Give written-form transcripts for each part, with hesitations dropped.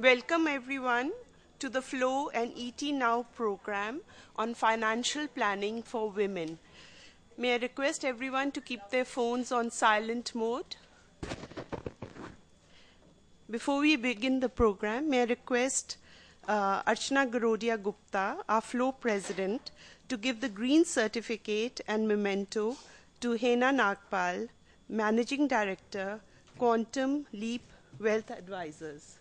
Welcome everyone to the Flow and ET Now program on financial planning for women. May I request everyone to keep their phones on silent mode? Before we begin the program, may I request Archana Garodia Gupta, our Flow President, to give the green certificate and memento to Hena Nagpal, Managing Director, Quantum Leap Wealth Advisors.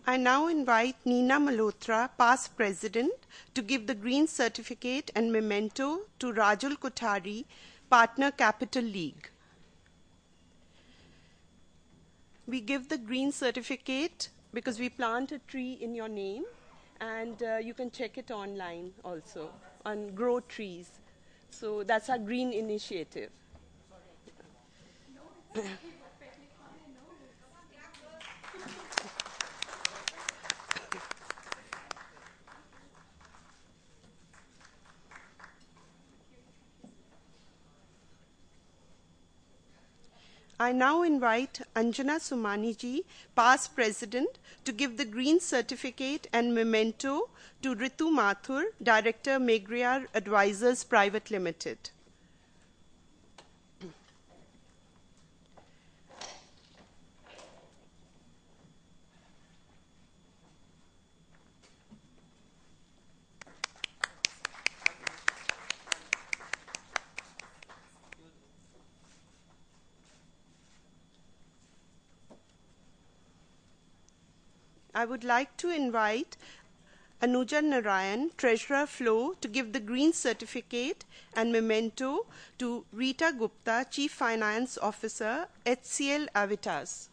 I now invite Neena Malhotra, past president, to give the green certificate and memento to Rajul Kothari, partner Capital League. We give the green certificate because we plant a tree in your name, and you can check it online also on Grow Trees. So that's our green initiative. I now invite Anjana Sumani-ji, past president, to give the green certificate and memento to Ritu Mathur, director, Megriar Advisors Private Limited. I would like to invite Anuja Narayan, Treasurer Flow, to give the green certificate and memento to Rita Gupta, Chief Finance Officer, HCL Avitas.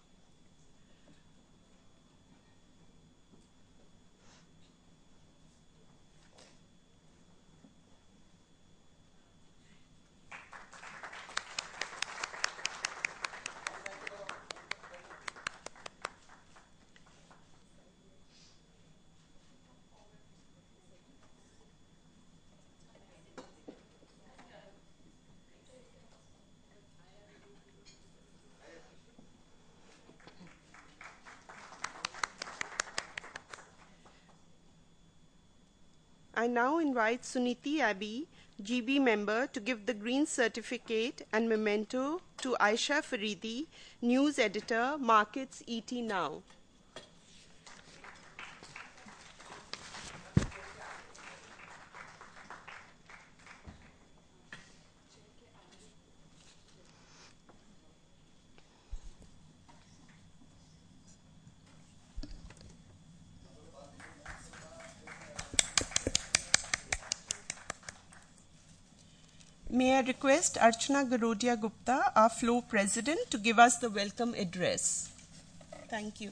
I now invite Suniti Abbey, GB member, to give the green certificate and memento to Aisha Faridi, news editor, Markets ET Now. May I request Archana Garodia Gupta, our Flow President, to give us the welcome address. Thank you.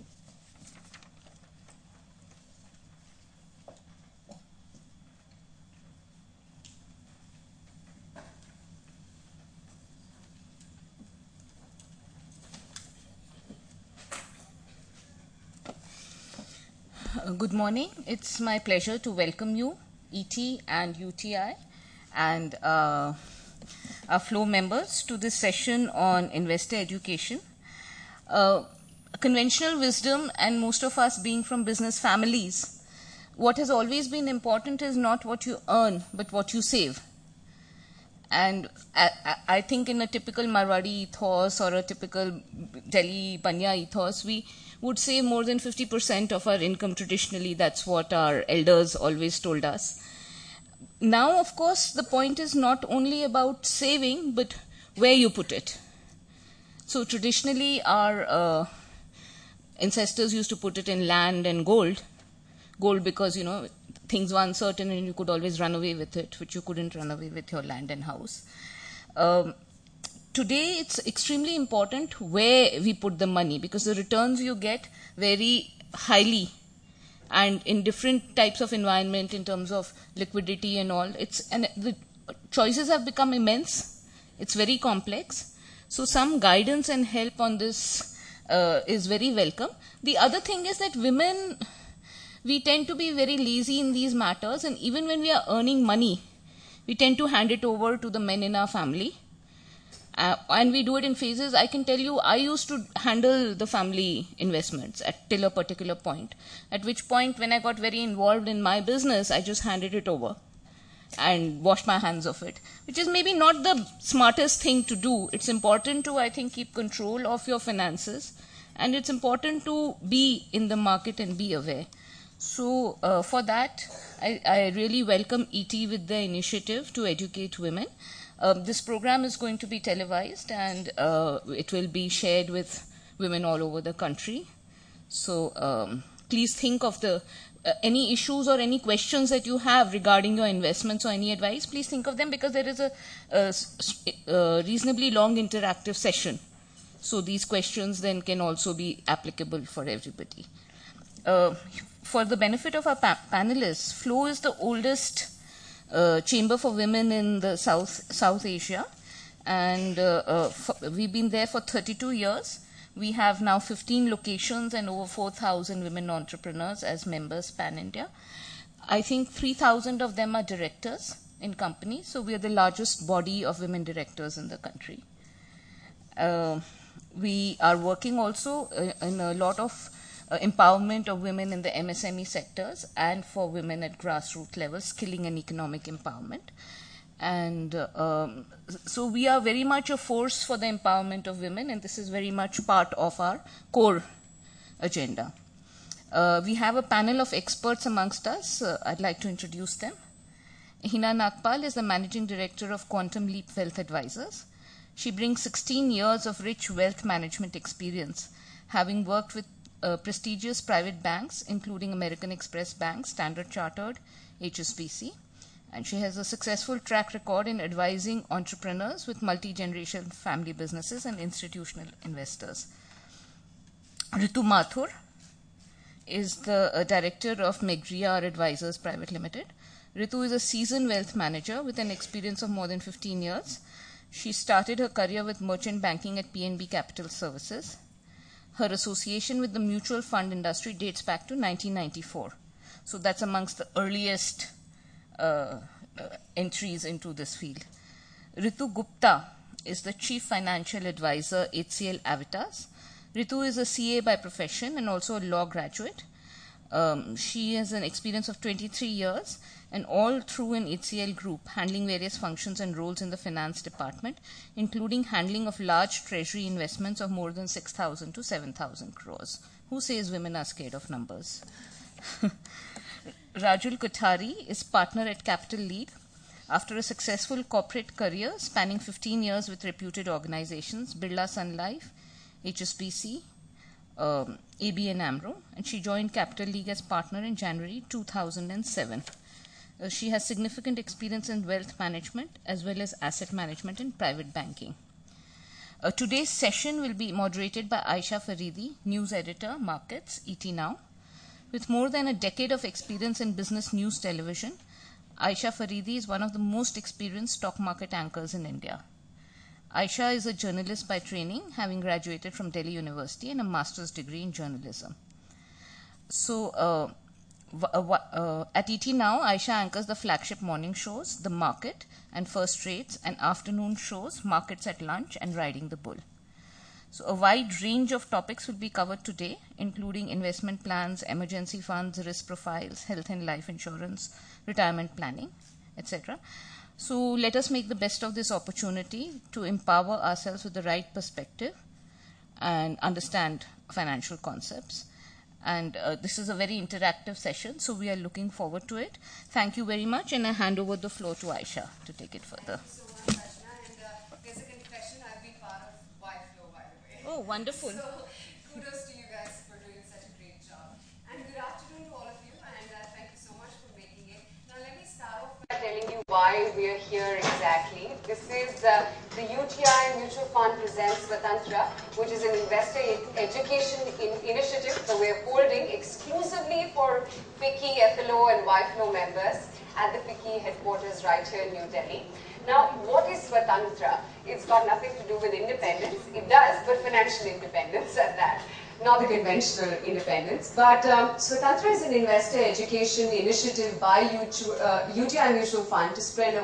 Good morning. It's my pleasure to welcome you, ET and UTI, and our Flow members to this session on investor education. Conventional wisdom, and most of us being from business families, what has always been important is not what you earn, but what you save. And I think in a typical Marwadi ethos or a typical Delhi Banya ethos, we would save more than 50% of our income traditionally. That's what our elders always told us. Now, of course, the point is not only about saving, but where you put it. So traditionally, our ancestors used to put it in land and gold. Gold because, things were uncertain and you could always run away with it, which you couldn't run away with your land and house. Today, it's extremely important where we put the money because the returns you get vary highly and in different types of environment in terms of liquidity and all. The choices have become immense. It's very complex. So some guidance and help on this is very welcome. The other thing is that women, we tend to be very lazy in these matters, and even when we are earning money, we tend to hand it over to the men in our family. And we do it in phases. I can tell you, I used to handle the family investments till a particular point, at which point when I got very involved in my business, I just handed it over and washed my hands of it, which is maybe not the smartest thing to do. It's important to, I think, keep control of your finances, and it's important to be in the market and be aware. So for that, I really welcome ET with the initiative to educate women. This program is going to be televised, and it will be shared with women all over the country. So please think of the any issues or any questions that you have regarding your investments or any advice. Please think of them, because there is a reasonably long interactive session. So these questions then can also be applicable for everybody. For the benefit of our panelists, FLOW is the oldest chamber for women in the South Asia, and we've been there for 32 years. We have now 15 locations and over 4,000 women entrepreneurs as members pan-India. I think 3,000 of them are directors in companies, so we are the largest body of women directors in the country. We are working also in a lot of empowerment of women in the MSME sectors and for women at grassroots level, skilling and economic empowerment. And so we are very much a force for the empowerment of women, and this is very much part of our core agenda. We have a panel of experts amongst us. I'd like to introduce them. Hina Nagpal is the Managing Director of Quantum Leap Wealth Advisors. She brings 16 years of rich wealth management experience, having worked with prestigious private banks, including American Express Bank, Standard Chartered, HSBC. And she has a successful track record in advising entrepreneurs with multi-generational family businesses and institutional investors. Ritu Mathur is the director of Megriya Advisors Private Limited. Ritu is a seasoned wealth manager with an experience of more than 15 years. She started her career with merchant banking at PNB Capital Services. Her association with the mutual fund industry dates back to 1994. So that's amongst the earliest entries into this field. Ritu Gupta is the Chief Financial Advisor, HCL Avitas. Ritu is a CA by profession and also a law graduate. She has an experience of 23 years and all through an HCL group, handling various functions and roles in the finance department, including handling of large treasury investments of more than 6,000 to 7,000 crores. Who says women are scared of numbers? Rajul Kothari is partner at Capital League. After a successful corporate career spanning 15 years with reputed organizations, Birla Sun Life, HSBC, ABN AMRO, and she joined Capital League as partner in January 2007. She has significant experience in wealth management as well as asset management and private banking. Today's session will be moderated by Aisha Faridi, news editor, Markets, ET Now. With more than a decade of experience in business news television, Aisha Faridi is one of the most experienced stock market anchors in India. Aisha is a journalist by training, having graduated from Delhi University and a master's degree in journalism. So, at ET Now, Aisha anchors the flagship morning shows, The Market and First Rates, and afternoon shows, Markets at Lunch and Riding the Bull. So a wide range of topics will be covered today, including investment plans, emergency funds, risk profiles, health and life insurance, retirement planning, etc. So let us make the best of this opportunity to empower ourselves with the right perspective and understand financial concepts. And this is a very interactive session, so we are looking forward to it. Thank you very much, and I hand over the floor to Aisha to take it further. Thank you so much, Archana. And there's a confession, I've been part of YFlow, by the way. Oh, wonderful. So kudos to you guys for doing such a great job. And good afternoon to all of you, and thank you so much for making it. Now let me start off by telling you why we are here exactly. This is the UTI Mutual Fund presents Swatantra, which is an investor education initiative that we are holding exclusively for FICCI, FLO and YFlow members at the FICCI headquarters right here in New Delhi. Now, what is Swatantra? It's got nothing to do with independence. It does, but financial independence at that. Not the conventional independence. But Swatantra is an investor education initiative by UTI Mutual Fund to spread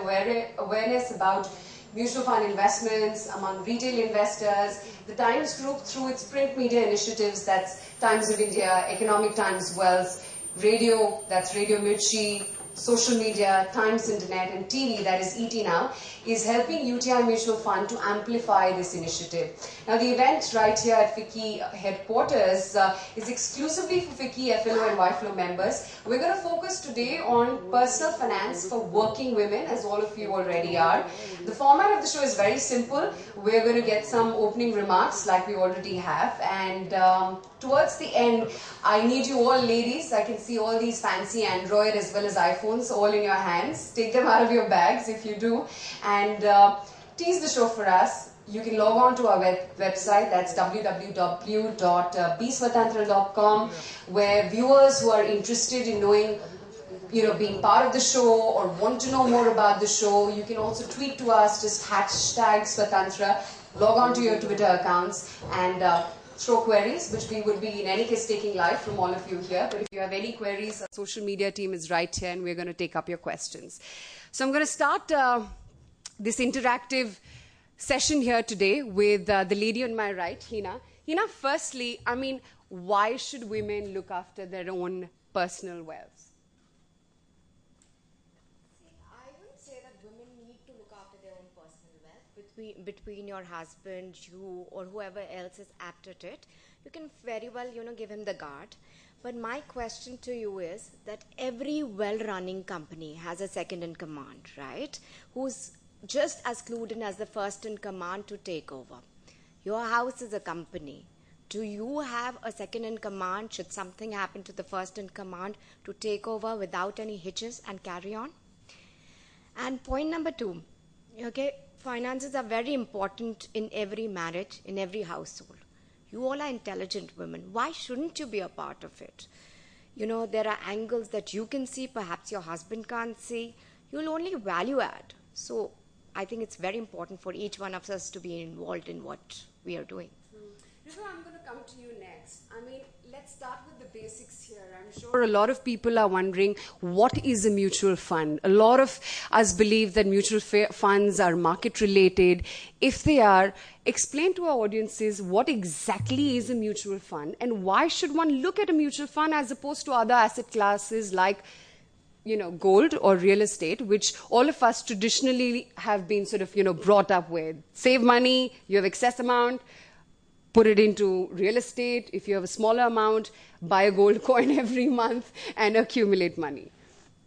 awareness about mutual fund investments among retail investors. The Times Group, through its print media initiatives, that's Times of India, Economic Times Wealth, radio, that's Radio Mirchi, social media, Times Internet, and TV, that is ET Now, is helping UTI Mutual Fund to amplify this initiative. Now, the event right here at FICCI headquarters is exclusively for FICCI FLO and YFLO members. We're going to focus today on personal finance for working women, as all of you already are. The format of the show is very simple. We're going to get some opening remarks like we already have, and towards the end, I need you all ladies. I can see all these fancy Android as well as iPhones all in your hands. Take them out of your bags if you do, and tease the show for us. You can log on to our website, that's www.bswatantra.com, where viewers who are interested in knowing, being part of the show or want to know more about the show, you can also tweet to us, just hashtag Swatantra, log on to your Twitter accounts, and throw queries, which we would be in any case taking live from all of you here. But if you have any queries, our social media team is right here and we're going to take up your questions. So I'm going to start this interactive session here today with the lady on my right, Hina. Hina, firstly, why should women look after their own personal wealth? I wouldn't say that women need to look after their own personal wealth. Between your husband, you, or whoever else is apt at it, you can very well, give him the guard. But my question to you is that every well-running company has a second in command, right? Who's just as clued in as the first in command to take over. Your house is a company. Do you have a second in command should something happen to the first in command to take over without any hitches and carry on? And point number 2, finances are very important in every marriage, in every household. You all are intelligent women. Why shouldn't you be a part of it? There are angles that you can see, perhaps your husband can't see. You'll only value add. So I think it's very important for each one of us to be involved in what we are doing. Riva, I'm going to come to you next. Let's start with the basics here. I'm sure a lot of people are wondering, what is a mutual fund? A lot of us believe that mutual funds are market related. If they are, explain to our audiences what exactly is a mutual fund and why should one look at a mutual fund as opposed to other asset classes like gold or real estate, which all of us traditionally have been brought up with. Save money, you have excess amount, put it into real estate. If you have a smaller amount, buy a gold coin every month and accumulate money.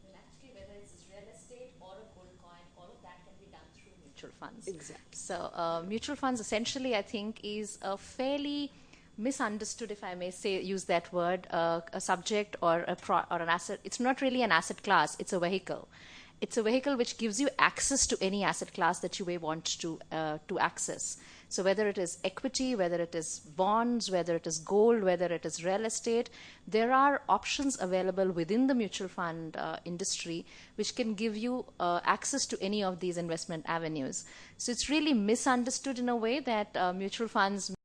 Well, actually, whether it's real estate or a gold coin, all of that can be done through mutual funds. Exactly. So mutual funds essentially, I think, is a fairly misunderstood, if I may use that word, a subject or an asset. It's not really an asset class, it's a vehicle. It's a vehicle which gives you access to any asset class that you may want to access. So whether it is equity, whether it is bonds, whether it is gold, whether it is real estate, there are options available within the mutual fund industry which can give you access to any of these investment avenues. So it's really misunderstood in a way that mutual funds